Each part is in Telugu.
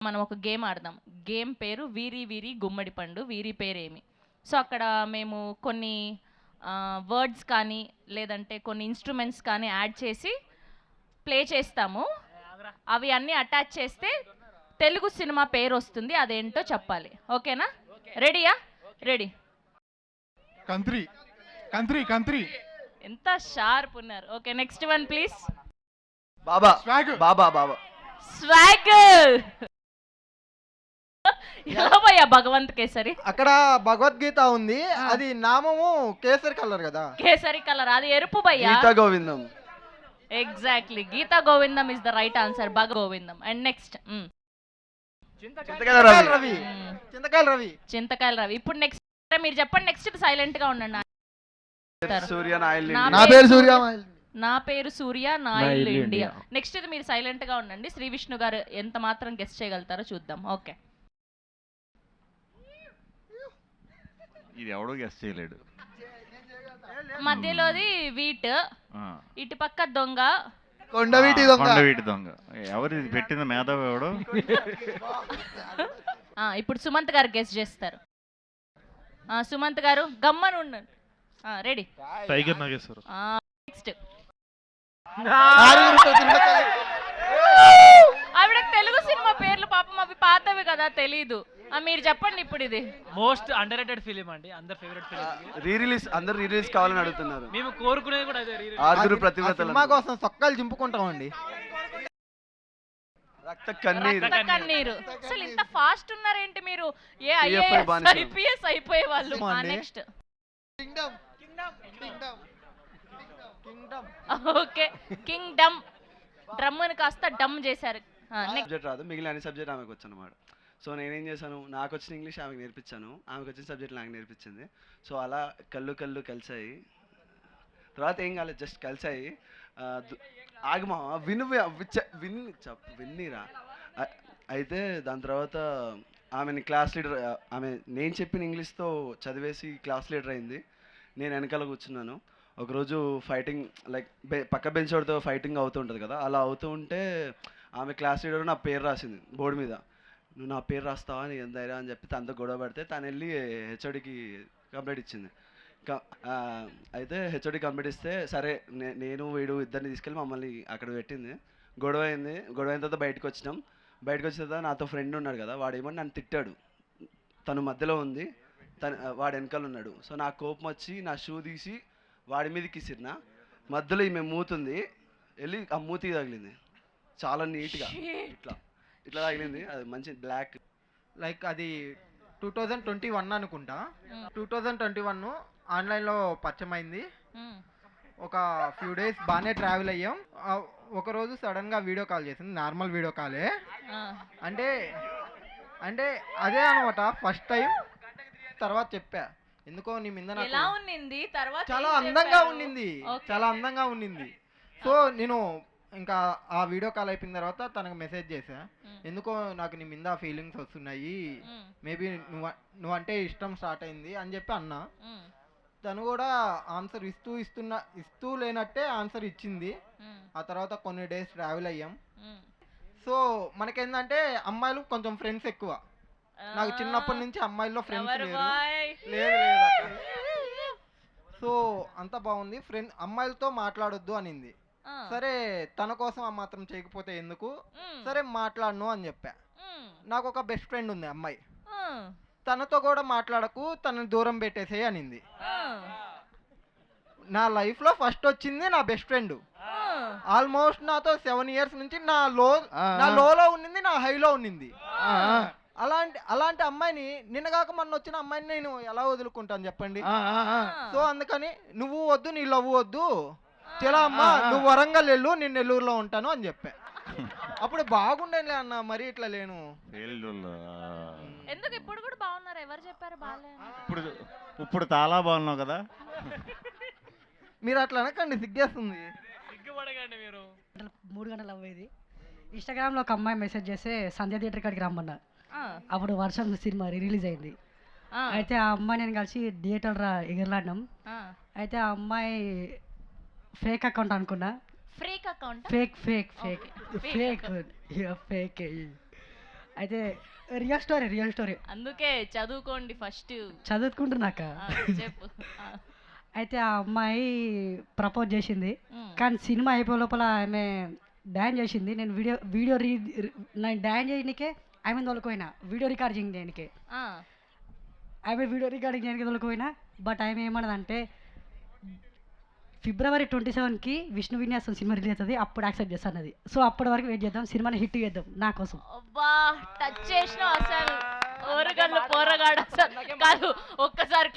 మనం ఒక గేమ్ ఆడదాం. గేమ్ పేరు వీరి వీరి గుమ్మడి పండు. వీరి పేరేమి? సో అక్కడ మేము కొన్ని వర్డ్స్ కానీ లేదంటే కొన్ని ఇన్స్ట్రుమెంట్స్ కానీ యాడ్ చేసి ప్లే చేస్తాము. అవి అన్నీ అటాచ్ చేస్తే తెలుగు సినిమా పేరు వస్తుంది. అదేంటో చెప్పాలి. ఓకేనా? రెడీయా? రెడీ. కంత్రి కంత్రి కంత్రి ఎంత షార్ప్ ఉన్నారు. Okay, next one please. Baba swag Baba Baba swag. ఎలా భయ్యా భగవంత్ కేసరి? అక్కడ భగవద్గీత ఉంది, అది నామము కేసరి కలర్ కదా. కేసరి కలర్, అది ఎరుపు భయ్యా. Geetha Govindam. Exactly, Geetha Govindam is the right answer. భగ గోవిందం. And next Chintakayala Ravi. చింతకాయల రవి. చింతకాయల రవి. ఇప్పుడు నెక్స్ట్ మీరు చెప్పండి. నెక్స్ట్ సైలెంట్ గా ఉండండి. సూర్య నాయల్. నా పేరు సూర్య. నాయల్. నా పేరు సూర్య, నాయిల్ ఇండియా. నెక్స్ట్ ఇది మీరు సైలెంట్ గా ఉండండి. శ్రీ విష్ణు గారు ఎంత మాత్రం గెస్ట్ చేయగలుగుతారో చూద్దాం. ఓకే. ఇది ఎవడో గెస్ట్ చేయలేడు. మధ్యలోది వీట్, ఇటు పక్క దొంగ, కొండవీటి దొంగ. కొండవీటి దొంగ. ఎవరు ఇది పెట్టిన మేధావి ఎవడు? ఇప్పుడు సుమంత్ గారు గెస్ట్ చేస్తారు. సుమంత్ గారు గమ్మని ఉండండి. రెడీ. టైగర్ నాగేశ్వర. నెక్స్ట్ ఆవిడకి తెలుగు సినిమా పేర్లు పాపం అవి పాతవి కదా, తెలీదు. మీరు చెప్పండి ఇప్పుడు. ఇది మోస్ట్ అండర్ రేటెడ్ ఫిలిం అండి, అందరు ఫేవరెట్ ఫిలిం. రీ రిలీజ్, అందరు రీ రిలీజ్ కావాలని అడుగుతున్నారు. మేము కోరుకునేది కూడా అదే. ఆరుగురు ప్రతిభటన సినిమా కోసం సొక్కాలు చింపుకుంటామండి. రక్త కన్నీరు. అసలు ఇంత ఫాస్ట్ ఉన్నారేంటి మీరు? ఏ ఐపీఎస్ అయిపోయే వాళ్ళు. Next okay, Kingdom. డ్రమ్ని కాస్త డమ్ చేశారు. సబ్జెక్ట్ రాదు, మిగిలిన అన్ని సబ్జెక్ట్ ఆమెకు వచ్చు అనమాట. సో నేనేం చేశాను, నాకు వచ్చిన ఇంగ్లీష్ ఆమెకు నేర్పించాను, ఆమెకు వచ్చిన సబ్జెక్ట్ నాకు నేర్పించింది. సో అలా కళ్ళు కళ్ళు కలిసాయి. తర్వాత ఏం కాలేదు, జస్ట్ కలిసాయి. ఆగమా విన్నీరా. అయితే దాని తర్వాత ఆమెని క్లాస్ లీడర్, ఆమె నేను చెప్పిన ఇంగ్లీష్తో చదివేసి క్లాస్ లీడర్ అయింది. నేను వెనకాల కూర్చున్నాను. ఒకరోజు ఫైటింగ్, లైక్ పక్క బెంచ్ వాడితో ఫైటింగ్ అవుతూ ఉంటుంది కదా, అలా అవుతూ ఉంటే ఆమె క్లాస్ లీడర్ నా పేరు రాసింది బోర్డు మీద. నువ్వు నా పేరు రాస్తావా, నీ ఎంత ధైర్యం అని చెప్పి తనతో గొడవ పడితే తను వెళ్ళి హెచ్ఓడికి కంప్లైంట్ ఇచ్చింది. అయితే హెచ్ఓడి కంప్లైంట్ ఇస్తే సరే నేను వీడు ఇద్దరిని తీసుకెళ్ళి మమ్మల్ని అక్కడ పెట్టింది. గొడవ అయింది. గొడవ అయిన తర్వాత బయటకు వచ్చినాం. బయటకు వచ్చిన తర్వాత నాతో ఫ్రెండ్ ఉన్నాడు కదా, వాడేమో నన్ను తిట్టాడు. తను మధ్యలో ఉంది, వాడు వెనకాల ఉన్నాడు. సో నాకు కోపం వచ్చి నా షూ తీసి వాడి మీదకి ఇసిరినా. మధ్యలో ఈమె మూతుంది, వెళ్ళి ఆ మూతికి తగిలింది చాలా నీట్గా. ఇట్లా ఇట్లా తగిలింది. అది మంచి బ్లాక్. లైక్ అది 2021 అనుకుంటా. 2021 ఆన్లైన్లో పరిచయం అయింది. ఒక ఫ్యూ డేస్ బాగానే ట్రావెల్ అయ్యాం. ఒకరోజు సడన్గా వీడియో కాల్ చేసింది, నార్మల్ వీడియో కాలే. అంటే అంటే అదే అనమాట ఫస్ట్ టైం. తర్వాత చెప్పా, ఎందుకో నీ మీద చాలా అందంగా ఉండింది, చాలా అందంగా ఉండింది. సో నేను ఇంకా ఆ వీడియో కాల్ అయిపోయిన తర్వాత తనకు మెసేజ్ చేశా, ఎందుకో నాకు నీ మీద ఫీలింగ్స్ వస్తున్నాయి, మేబీ నువ్వంటే ఇష్టం స్టార్ట్ అయింది అని చెప్పి అన్నా. తను కూడా ఆన్సర్ ఇస్తూ లేనట్టే ఆన్సర్ ఇచ్చింది. ఆ తర్వాత కొన్ని డేస్ ట్రావెల్ అయ్యాం. సో మనకేందంటే అమ్మాయిలు కొంచెం ఫ్రెండ్స్ ఎక్కువ. నాకు చిన్నప్పటి నుంచి అమ్మాయిల్లో ఫ్రెండ్స్ లేదు. సో అంత బాగుంది. అమ్మాయిలతో మాట్లాడొద్దు అనింది. సరే తన కోసం ఆ మాత్రం చేయకపోతే ఎందుకు, సరే మాట్లాడను అని చెప్పా. నాకు ఒక బెస్ట్ ఫ్రెండ్ ఉంది అమ్మాయి, తనతో కూడా మాట్లాడకు, తనని దూరం పెట్టేసేయి అనింది. నా లైఫ్లో ఫస్ట్ వచ్చింది నా బెస్ట్ ఫ్రెండ్. ఆల్మోస్ట్ నాతో 7 years నుంచి నా లోలో ఉండింది, నా హైలో ఉండింది. అలాంటి అమ్మాయిని, నిన్నగాక మొన్న వచ్చిన అమ్మాయిని నేను ఎలా వదులుకుంటాను చెప్పండి. సో అందుకని నువ్వు వద్దు, నీ లవ్ వద్దు, చలా అమ్మా నువ్వు వరంగల్ వెళ్ళు, నేను నెల్లూరులో ఉంటాను అని చెప్పా. అప్పుడు బాగుండేలే అన్న, మరి ఇట్లా లేను. ఎందుకు ఇప్పుడు కూడా బాగున్నారు? ఎవరు చెప్పారు బాగాలేదు? ఇప్పుడు చాలా బాగున్నావు కదా. మీరు అట్లా అనకండి, సిగ్గేస్తుంది. 3 గంటలు అవ్వేది. ఇన్స్టాగ్రామ్లో ఒక అమ్మాయి మెసేజ్ చేస్తే సంధ్య థియేటర్ కాడికి రమ్మన్నా. అప్పుడు వర్షం సినిమా రిలీజ్ అయింది. అయితే ఆ అమ్మాయి నేను కలిసి థియేటర్ ఎగరలాడినాం. అయితే ఆ అమ్మాయి ఫేక్ అకౌంట్ అనుకున్నా. ఫేక్ అయితే రియల్ స్టోరీ అందుకే చదువుకోండి ఫస్ట్. చదువుకుంటున్నాక చెప్పు. అయితే ఆ అమ్మాయి ప్రపోజ్ చేసింది, మ్. కానీ సినిమా అయిపోయే లోపల ఆమె డాన్స్ చేసింది. నేను నేను డాన్స్ చేయడానికే ఆమె తోలుకోయినా, వీడియో రికార్డింగ్ చేయడానికి ఆ, ఆమె వీడియో రికార్డింగ్ చేయడానికి తోలుకోయినా. బట్ ఆమె ఏమన్నదంటే February 27కి విష్ణు విన్యాసం సినిమా రిలీజ్ అవుతుంది, అప్పుడు యాక్సెప్ట్ చేస్తాను అది. సో అప్పటి వరకు వెయిట్ చేద్దాం, సినిమాని హిట్ చేద్దాం నా కోసం. అబ్బా టచ్ చేసినావు అసలు. ఓరగల్లు పోరగాడు అసలు కాదు. ఒక్కసారి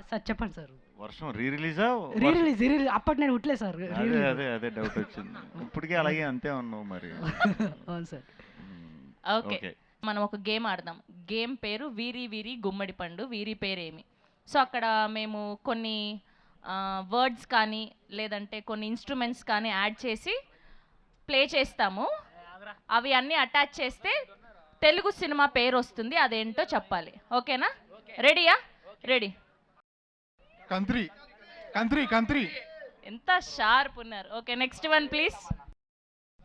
సార్ చెప్పండి సార్. వర్షం రీ రిలీజా? రీరిలీజ్ అప్పటి నేను ఉట్లే సార్. అదే డౌట్ వచ్చింది. ఇప్పటికే అలాగే అంతే ఉన్నావు మరి. అవును సార్. ఓకే, మనం ఒక గేమ్ ఆడదాం. గేమ్ పేరు వీరి వీరి గుమ్మడి పండు, వీరి పేరేమి. సో అక్కడ మేము కొన్ని వర్డ్స్ కానీ లేదంటే కొన్ని ఇన్స్ట్రుమెంట్స్ కానీ యాడ్ చేసి ప్లే చేస్తాము. అవి అన్నీ అటాచ్ చేస్తే తెలుగు సినిమా పేరు వస్తుంది, అదేంటో చెప్పాలి. ఓకేనా? రెడీయా? రెడీ. కంత్రి. ఎంత షార్ప్ ఉన్నారు. Okay, next one please.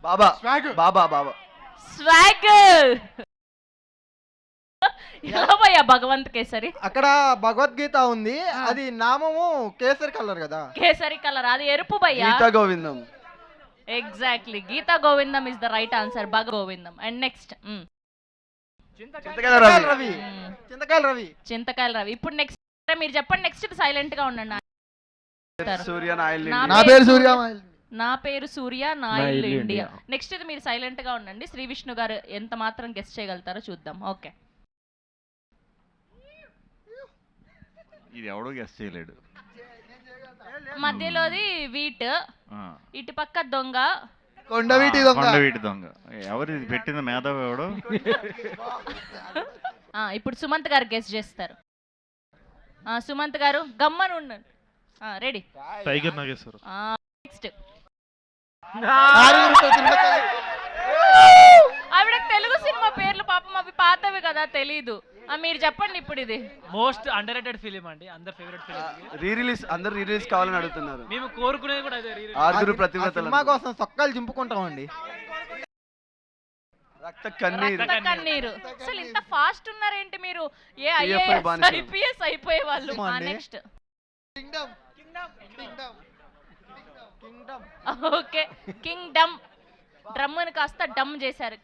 Baba Swag. Baba swag. భయ్యా భగవంత్ కేసరి. అక్కడ భగవద్గీత ఉంది, అది నామము కేసరి కలర్ కదా. కేసరి కలర్ అది ఎరుపు భయ్యా. Geetha Govindam. Exactly, Geetha Govindam is the right answer. భగ గోవిందం. And next Chintakayala Ravi. చింతకాయల రవి. చింతకాయల రవి. ఇప్పుడు నెక్స్ట్ మీరు చెప్పండి. నెక్స్ట్ సైలెంట్ గా ఉండండి. సూర్య నాయల్ నా పేరు సూర్య, నా పేరు సూర్య, నా ఇల్లు ఇండియా. నెక్స్ట్ ఇది మీరు సైలెంట్ గా ఉండండి. శ్రీ విష్ణు గారు ఎంత మాత్రం గెస్ట్ చేయగలుగుతారో చూద్దాం. ఓకే, ఇది ఎవడో గెస్ట్ చేయలేడు. మధ్యలోది వీట్, ఇటు పక్క దొంగ, కొండవీటి కొండవీటి దొంగ. ఎవరు ఇది పెట్టింది? మేధావి ఎవడు? ఇప్పుడు సుమంత్ గారు గెస్ట్ చేస్తారు. సుమంత్ గారు గమ్మని ఉండండి. రెడీ. టైగర్ నాగేశ్వర్. నెక్స్ట్ ఆవిడకి తెలుగు సినిమా పేర్లు పాపం అవి పాతవి కదా, తెలీదు. మీరు చెప్పండి ఇప్పుడు. ఇది మోస్ట్ అండర్రేటెడ్ ఫిలిం అండి, అందరి ఫేవరెట్ ఫిలిం. అందరు రీ రిలీజ్ కావాలని అడుగుతున్నారు. మేము కోరుకునేది కూడా అదే. ఆరుగురు ప్రతిభటన సినిమా కోసం సొక్కాలు చింపుకుంటామండి. రక్త కన్నీరు. అసలు ఇంత ఫాస్ట్ ఉన్నారేంటి మీరు? ఏ ఐపీఎస్ అయిపోయే వాళ్ళు. Next okay, Kingdom. డ్రమ్ముని కాస్త డమ్ చేశారు.